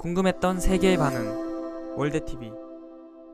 궁금했던 세계의 반응. 월드TV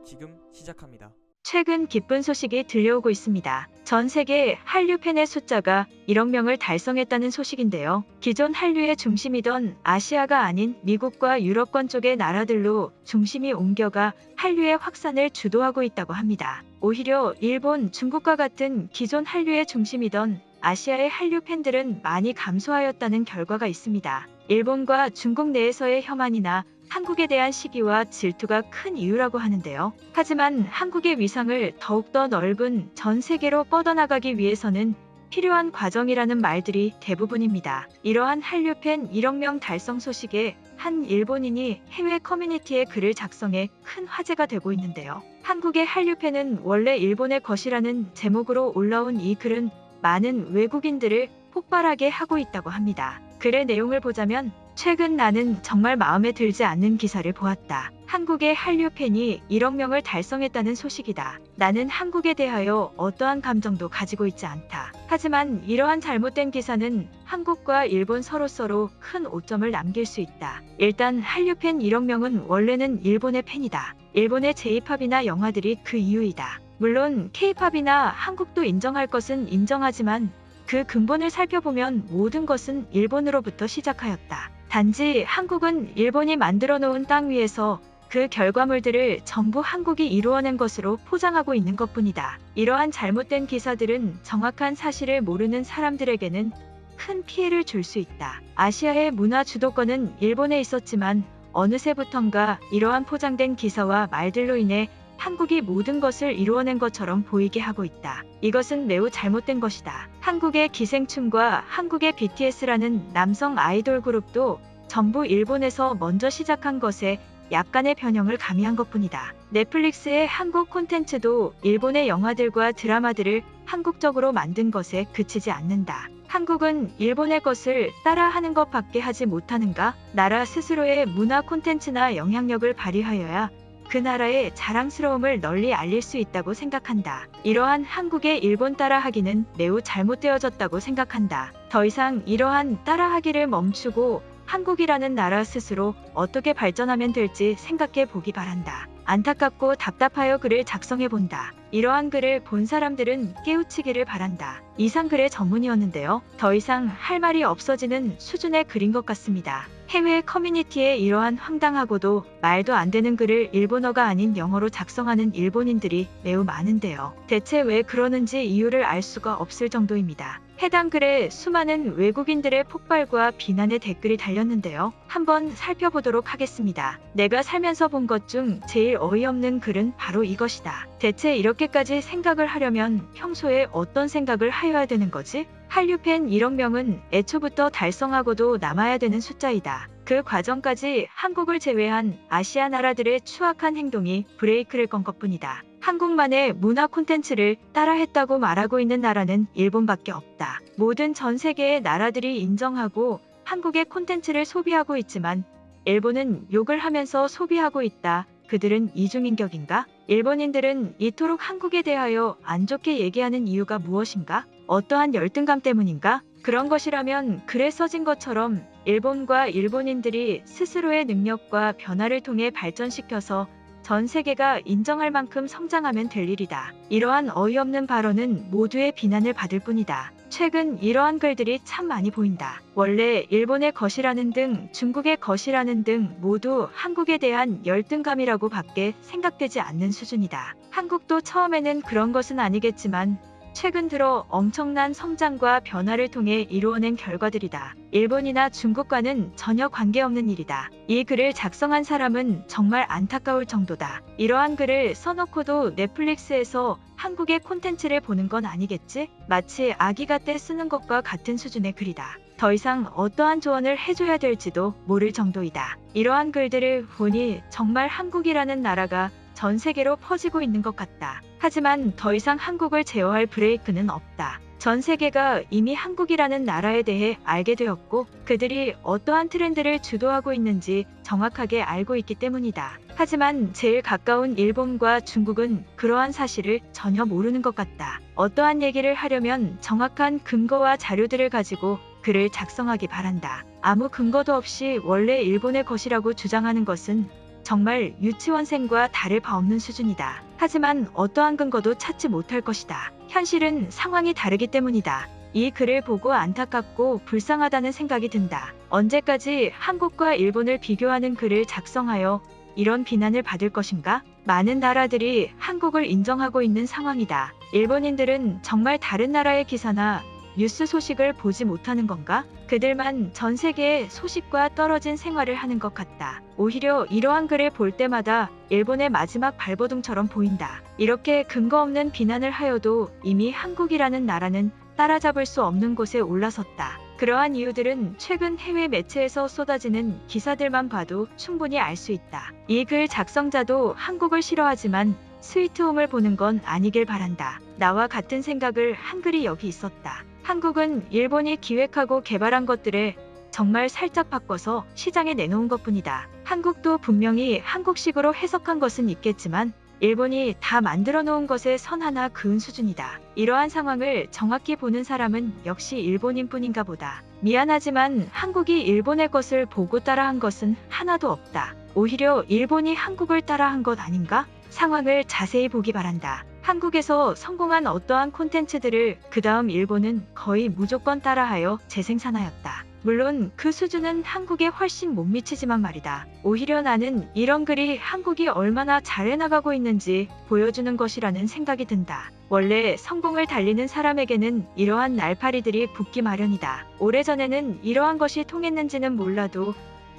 지금 시작합니다. 최근 기쁜 소식이 들려오고 있습니다. 전 세계 한류 팬의 숫자가 1억 명을 달성했다는 소식인데요. 기존 한류의 중심이던 아시아가 아닌 미국과 유럽권 쪽의 나라들로 중심이 옮겨가 한류의 확산을 주도하고 있다고 합니다. 오히려 일본, 중국과 같은 기존 한류의 중심이던 아시아의 한류 팬들은 많이 감소하였다는 결과가 있습니다. 일본과 중국 내에서의 혐한이나 한국에 대한 시기와 질투가 큰 이유라고 하는데요. 하지만 한국의 위상을 더욱더 넓은 전 세계로 뻗어나가기 위해서는 필요한 과정이라는 말들이 대부분입니다. 이러한 한류 팬 1억 명 달성 소식에 한 일본인이 해외 커뮤니티에 글을 작성해 큰 화제가 되고 있는데요. 한국의 한류 팬은 원래 일본의 것이라는 제목으로 올라온 이 글은 많은 외국인들을 폭발하게 하고 있다고 합니다. 글의 내용을 보자면 최근 나는 정말 마음에 들지 않는 기사를 보았다. 한국의 한류 팬이 1억 명을 달성했다는 소식이다. 나는 한국에 대하여 어떠한 감정도 가지고 있지 않다. 하지만 이러한 잘못된 기사는 한국과 일본 서로 큰 오점을 남길 수 있다. 일단 한류 팬 1억 명은 원래는 일본의 팬이다. 일본의 J-팝이나 영화들이 그 이유이다. 물론 K-팝이나 한국도 인정할 것은 인정하지만 그 근본을 살펴보면 모든 것은 일본으로부터 시작하였다. 단지 한국은 일본이 만들어 놓은 땅 위에서 그 결과물들을 전부 한국이 이루어낸 것으로 포장하고 있는 것뿐이다. 이러한 잘못된 기사들은 정확한 사실을 모르는 사람들에게는 큰 피해를 줄 수 있다. 아시아의 문화 주도권은 일본에 있었지만 어느새부턴가 이러한 포장된 기사와 말들로 인해 한국이 모든 것을 이루어낸 것처럼 보이게 하고 있다. 이것은 매우 잘못된 것이다. 한국의 기생충과 한국의 BTS라는 남성 아이돌 그룹도 전부 일본에서 먼저 시작한 것에 약간의 변형을 가미한 것뿐이다. 넷플릭스의 한국 콘텐츠도 일본의 영화들과 드라마들을 한국적으로 만든 것에 그치지 않는다. 한국은 일본의 것을 따라하는 것밖에 하지 못하는가? 나라 스스로의 문화 콘텐츠나 영향력을 발휘하여야 그 나라의 자랑스러움을 널리 알릴 수 있다고 생각한다. 이러한 한국의 일본 따라하기는 매우 잘못되어졌다고 생각한다. 더 이상 이러한 따라하기를 멈추고 한국이라는 나라 스스로 어떻게 발전하면 될지 생각해 보기 바란다. 안타깝고 답답하여 글을 작성해 본다. 이러한 글을 본 사람들은 깨우치기를 바란다. 이상 글의 전문이었는데요. 더 이상 할 말이 없어지는 수준의 글인 것 같습니다. 해외 커뮤니티에 이러한 황당하고도 말도 안 되는 글을 일본어가 아닌 영어로 작성하는 일본인들이 매우 많은데요. 대체 왜 그러는지 이유를 알 수가 없을 정도입니다. 해당 글에 수많은 외국인들의 폭발과 비난의 댓글이 달렸는데요. 한번 살펴보도록 하겠습니다. 내가 살면서 본 것 중 제일 어이없는 글은 바로 이것이다. 대체 이렇게까지 생각을 하려면 평소에 어떤 생각을 하여야 되는 거지? 한류 팬 1억 명은 애초부터 달성하고도 남아야 되는 숫자이다. 그 과정까지 한국을 제외한 아시아 나라들의 추악한 행동이 브레이크를 건 것뿐이다. 한국만의 문화 콘텐츠를 따라했다고 말하고 있는 나라는 일본밖에 없다. 모든 전 세계의 나라들이 인정하고 한국의 콘텐츠를 소비하고 있지만 일본은 욕을 하면서 소비하고 있다. 그들은 이중인격인가? 일본인들은 이토록 한국에 대하여 안 좋게 얘기하는 이유가 무엇인가? 어떠한 열등감 때문인가? 그런 것이라면 글에 써진 것처럼 일본과 일본인들이 스스로의 능력과 변화를 통해 발전시켜서 전 세계가 인정할 만큼 성장하면 될 일이다. 이러한 어이없는 발언은 모두의 비난을 받을 뿐이다. 최근 이러한 글들이 참 많이 보인다. 원래 일본의 것이라는 등 중국의 것이라는 등 모두 한국에 대한 열등감이라고 밖에 생각되지 않는 수준이다. 한국도 처음에는 그런 것은 아니겠지만 최근 들어 엄청난 성장과 변화를 통해 이루어낸 결과들이다. 일본이나 중국과는 전혀 관계없는 일이다. 이 글을 작성한 사람은 정말 안타까울 정도다. 이러한 글을 써놓고도 넷플릭스에서 한국의 콘텐츠를 보는 건 아니겠지? 마치 아기가 떼 쓰는 것과 같은 수준의 글이다. 더 이상 어떠한 조언을 해줘야 될지도 모를 정도이다. 이러한 글들을 보니 정말 한국이라는 나라가 전 세계로 퍼지고 있는 것 같다. 하지만 더 이상 한국을 제어할 브레이크는 없다. 전 세계가 이미 한국이라는 나라에 대해 알게 되었고 그들이 어떠한 트렌드를 주도하고 있는지 정확하게 알고 있기 때문이다. 하지만 제일 가까운 일본과 중국은 그러한 사실을 전혀 모르는 것 같다. 어떠한 얘기를 하려면 정확한 근거와 자료들을 가지고 글을 작성하기 바란다. 아무 근거도 없이 원래 일본의 것이라고 주장하는 것은 정말 유치원생과 다를 바 없는 수준이다. 하지만 어떠한 근거도 찾지 못할 것이다. 현실은 상황이 다르기 때문이다. 이 글을 보고 안타깝고 불쌍하다는 생각이 든다. 언제까지 한국과 일본을 비교하는 글을 작성하여 이런 비난을 받을 것인가? 많은 나라들이 한국을 인정하고 있는 상황이다. 일본인들은 정말 다른 나라의 기사나 뉴스 소식을 보지 못하는 건가? 그들만 전 세계의 소식과 떨어진 생활을 하는 것 같다. 오히려 이러한 글을 볼 때마다 일본의 마지막 발버둥처럼 보인다. 이렇게 근거 없는 비난을 하여도 이미 한국이라는 나라는 따라잡을 수 없는 곳에 올라섰다. 그러한 이유들은 최근 해외 매체에서 쏟아지는 기사들만 봐도 충분히 알 수 있다. 이 글 작성자도 한국을 싫어하지만 스위트홈을 보는 건 아니길 바란다. 나와 같은 생각을 한 글이 여기 있었다. 한국은 일본이 기획하고 개발한 것들에 정말 살짝 바꿔서 시장에 내놓은 것뿐이다. 한국도 분명히 한국식으로 해석한 것은 있겠지만 일본이 다 만들어 놓은 것에 선 하나 그은 수준이다. 이러한 상황을 정확히 보는 사람은 역시 일본인 뿐인가 보다. 미안하지만 한국이 일본의 것을 보고 따라한 것은 하나도 없다. 오히려 일본이 한국을 따라한 것 아닌가? 상황을 자세히 보기 바란다. 한국에서 성공한 어떠한 콘텐츠들을 그 다음 일본은 거의 무조건 따라하여 재생산하였다. 물론 그 수준은 한국에 훨씬 못 미치지만 말이다. 오히려 나는 이런 글이 한국이 얼마나 잘해나가고 있는지 보여주는 것이라는 생각이 든다. 원래 성공을 달리는 사람에게는 이러한 날파리들이 붙기 마련이다. 오래전에는 이러한 것이 통했는지는 몰라도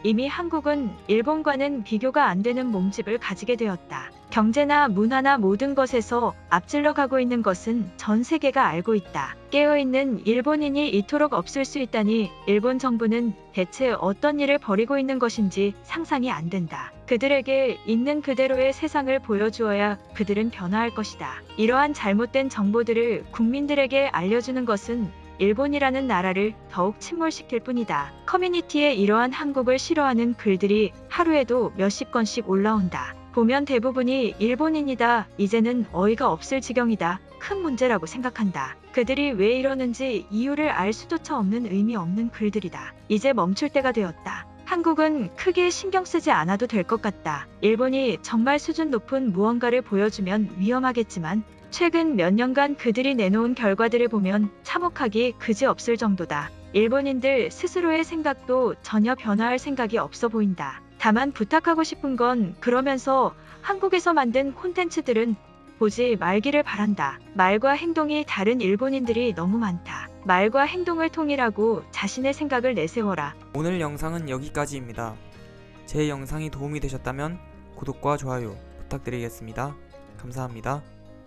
이미 한국은 일본과는 비교가 안 되는 몸집을 가지게 되었다. 경제나 문화나 모든 것에서 앞질러 가고 있는 것은 전 세계가 알고 있다. 깨어있는 일본인이 이토록 없을 수 있다니 일본 정부는 대체 어떤 일을 벌이고 있는 것인지 상상이 안 된다. 그들에게 있는 그대로의 세상을 보여주어야 그들은 변화할 것이다. 이러한 잘못된 정보들을 국민들에게 알려주는 것은 일본이라는 나라를 더욱 침몰시킬 뿐이다. 커뮤니티에 이러한 한국을 싫어하는 글들이 하루에도 몇십 건씩 올라온다. 보면 대부분이 일본인이다. 이제는 어이가 없을 지경이다. 큰 문제라고 생각한다. 그들이 왜 이러는지 이유를 알 수조차 없는 의미 없는 글들이다. 이제 멈출 때가 되었다. 한국은 크게 신경 쓰지 않아도 될 것 같다. 일본이 정말 수준 높은 무언가를 보여주면 위험하겠지만 최근 몇 년간 그들이 내놓은 결과들을 보면 참혹하기 그지없을 정도다. 일본인들 스스로의 생각도 전혀 변화할 생각이 없어 보인다. 다만 부탁하고 싶은 건 그러면서 한국에서 만든 콘텐츠들은 보지 말기를 바란다. 말과 행동이 다른 일본인들이 너무 많다. 말과 행동을 통일하고 자신의 생각을 내세워라. 오늘 영상은 여기까지입니다. 제 영상이 도움이 되셨다면 구독과 좋아요 부탁드리겠습니다. 감사합니다.